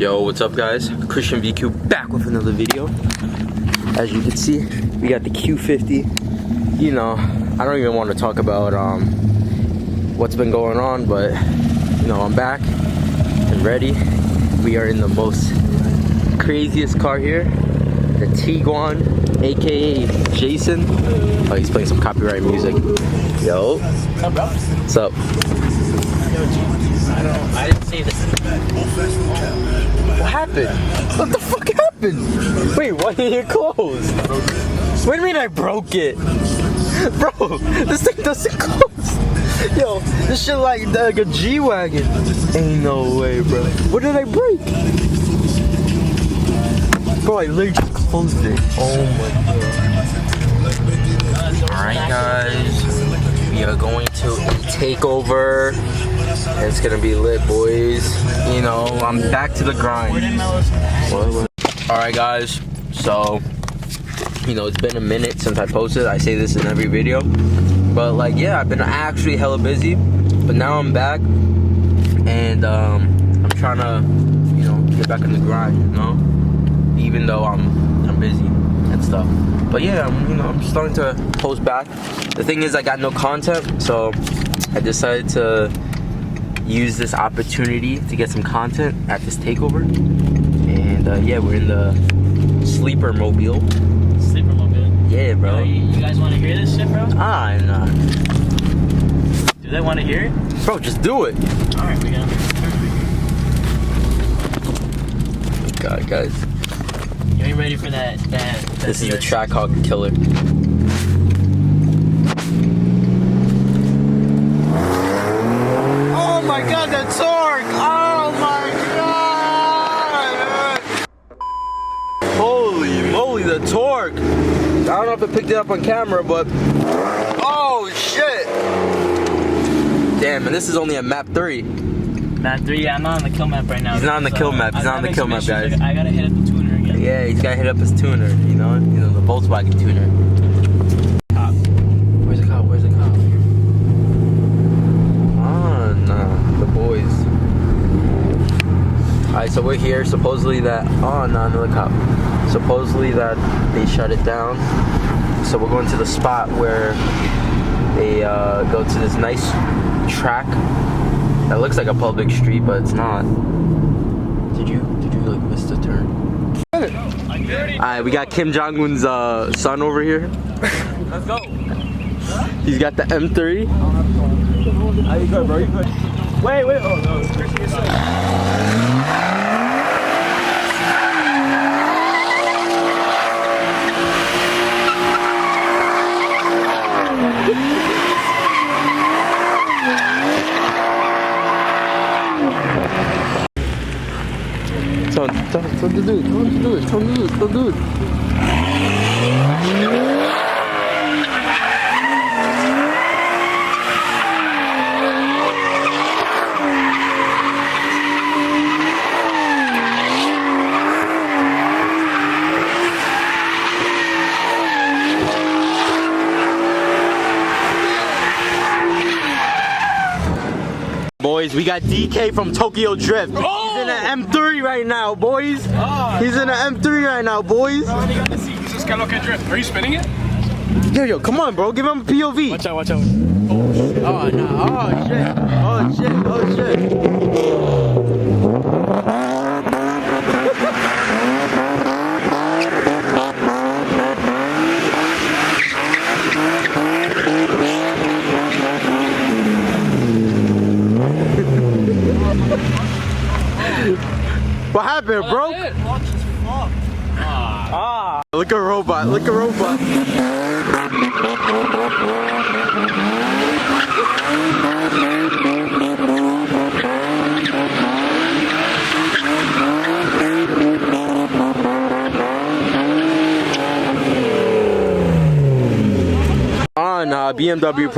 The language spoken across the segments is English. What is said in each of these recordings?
Yo, what's up guys? Christian VQ back with another video. As you can see, we got the Q50. You know, I don't even want to talk about what's been going on, but you know, I'm back and ready. We are in the most craziest car here, the Tiguan, aka Jason. Oh, he's playing some copyright music. Yo, what's up? I didn't see this. What happened? What the fuck happened? Wait, why did it close? What do you mean I broke it? Bro, this thing doesn't close. Yo, this shit like a G-Wagon. Ain't no way, bro. What did I break? Bro, I literally just closed it. Oh my god. Alright guys, we are going to takeover. It's gonna be lit, boys. You know, I'm back to the grind. Alright guys, so you know, it's been a minute since I posted. I say this in every video, but like, yeah, I've been actually hella busy, but now I'm back and I'm trying to, you know, get back in the grind, you know, even though I'm busy and stuff. But yeah, I'm starting to post back. The thing is, I got no content, so I decided to use this opportunity to get some content at this takeover. And yeah, we're in the sleeper mobile. Sleeper mobile? Yeah, bro. Yo, you guys want to hear this shit, bro? Ah, nah. Do they want to hear it? Bro, just do it. Alright, we got it. God, guys. Are you ready for that This is the Trackhawk killer. Oh my god, that torque! Oh my god! Holy moly, the torque! I don't know if it picked it up on camera, but oh shit! Damn, and this is only a map 3. Map 3, yeah, I'm not on the kill map right now. He's not on the kill map. He's not on the kill map, guys. I gotta hit up the tuner again. Yeah, he's gotta hit up his tuner. You know, the Volkswagen tuner. Cop. Where's the cop? Where's the cop? Ah, nah, the boys. Alright, so we're here. Supposedly that. Oh, no, another cop. Supposedly that they shut it down. So we're going to the spot where they go to this nice track that looks like a public street, but it's not. Did you like miss the turn? Alright, we got Kim Jong-un's son over here. Let's go. He's got the M3. How you good, bro? You good? Wait. Oh, no. It's Christian, your son. Tell him to do it. Boys, we got DK from Tokyo Drift. Oh! He's in an M3 right now, boys. Oh, he's in an M3 right now, boys. This is Kaloke Drift. Are you spinning it? Yo, come on, bro. Give him a POV. Watch out. Oh, no. Oh, shit. What happened, bro? Look a robot. Ah, nah, BMW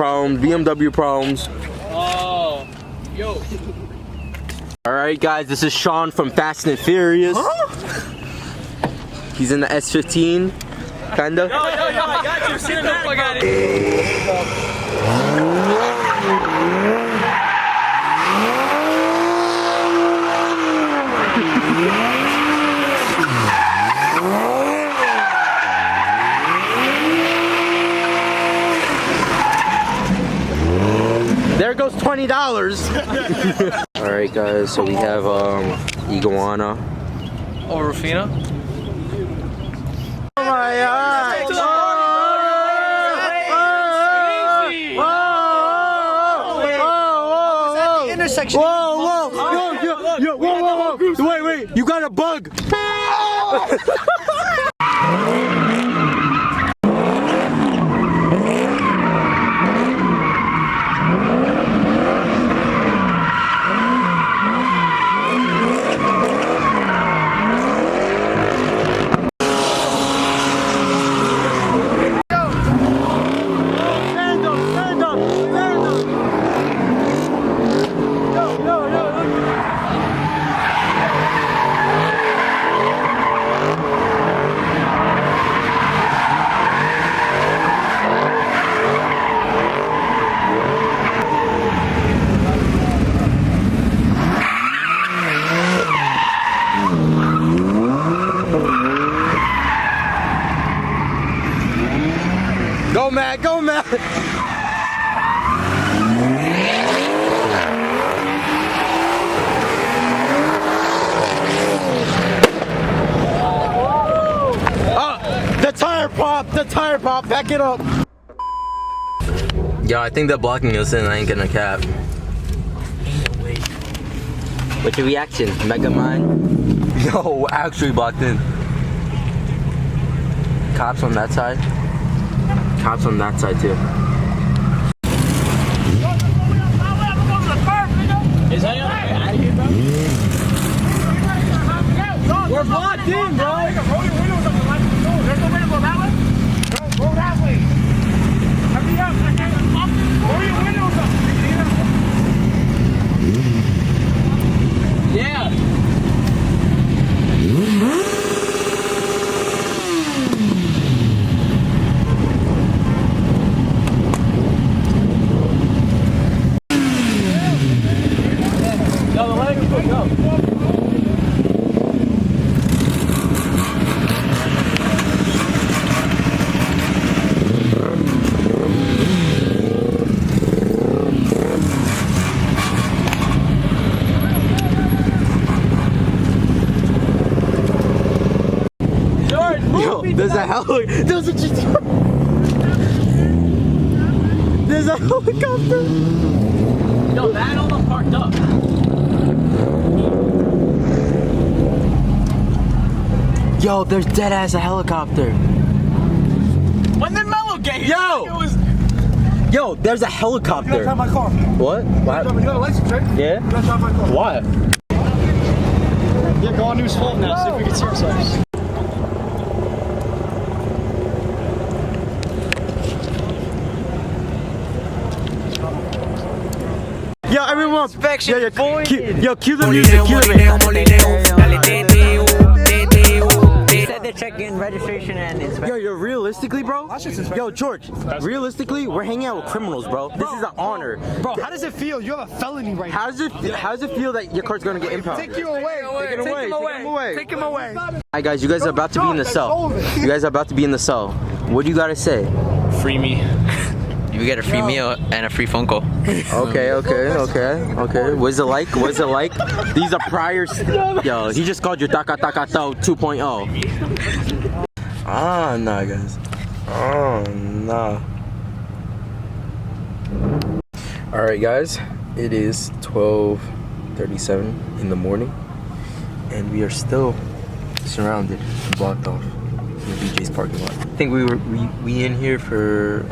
problems. Oh, yo. Alright guys, this is Sean from Fast and Furious. Huh? He's in the S15, kinda. Yo, I got you. Sit the fuck out of here. $20. All right, guys. So we have iguana. Oh, Rufina? Oh my God! Intersection. Whoa! Wait! You got a bug! Go, Matt! The tire pop, back it up. Yo, I think they're blocking us in. I ain't gonna cap. What's your reaction, Mega Man? Yo, we're actually blocked in. Cops on that side. Cops on that side too. Is anyone out of here, bro? We're blocked in, bro. There's no way to go that way. Go that way. Hurry up. Roll your windows up. Yeah. There's a helicopter. Yo, that almost parked up. Yo, there's dead ass a helicopter. When did Mello get here? Yo! It was... Yo, there's a helicopter. Drive my car. What? You got a license, right? Yeah? You gotta drive my car. What? Yeah, go on News 12 now, see if we can see ourselves. Yo, everyone! Inspection Yo, voided. cue the music, cue the They said they're checking registration and inspection. Yo, realistically, bro? Yo, George, realistically, we're hanging out with criminals, bro. This is an honor. Bro, how does it feel? You have a felony right now. How does it feel that your car's gonna get impounded? Take you away. Take him away. Take him away. Alright guys, you guys are about to be in the cell. You guys are about to be in the cell. What do you gotta say? Free me. You get a free meal and a free phone call. Okay. What's it like? These are priors. Yo, he just called you Taka Taka To 2.0. Ah, nah, guys. Oh, nah. Alright, guys. It is 12:37 in the morning. And we are still surrounded and blocked off in the BJ's parking lot. I think we were in here for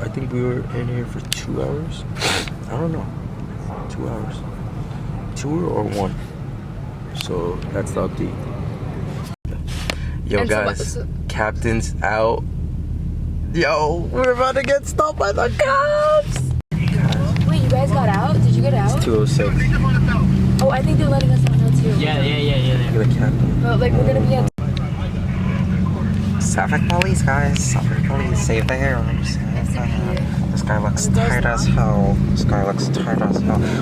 2 hours. I don't know. 2 hours. 2 or 1. So that's the update. Yo guys, captain's out. Yo, we're about to get stopped by the cops. Wait, you guys got out? Did you get out? 206. Oh, I think they're letting us out now too. Yeah. Look at the captain. But like we're gonna be at. Suffolk police, guys. Suffolk police, save the heroes. This guy looks tired as hell.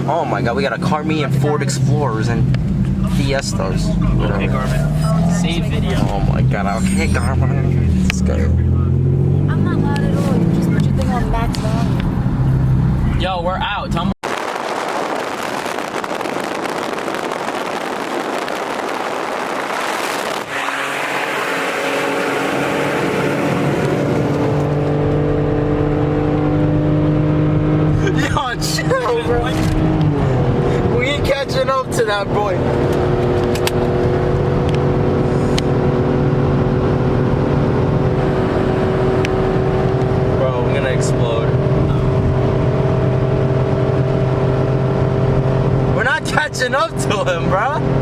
Oh my god, we got a car, me and Ford Explorers and Fiestas. Okay, Garmin. Save video. Oh my god, okay, Garmin. This guy. I'm not loud at all. You just put your thing on max volume. Yo, we're out. Tell me. bad boy. Bro, I'm gonna explode. We're not catching up to him, bro.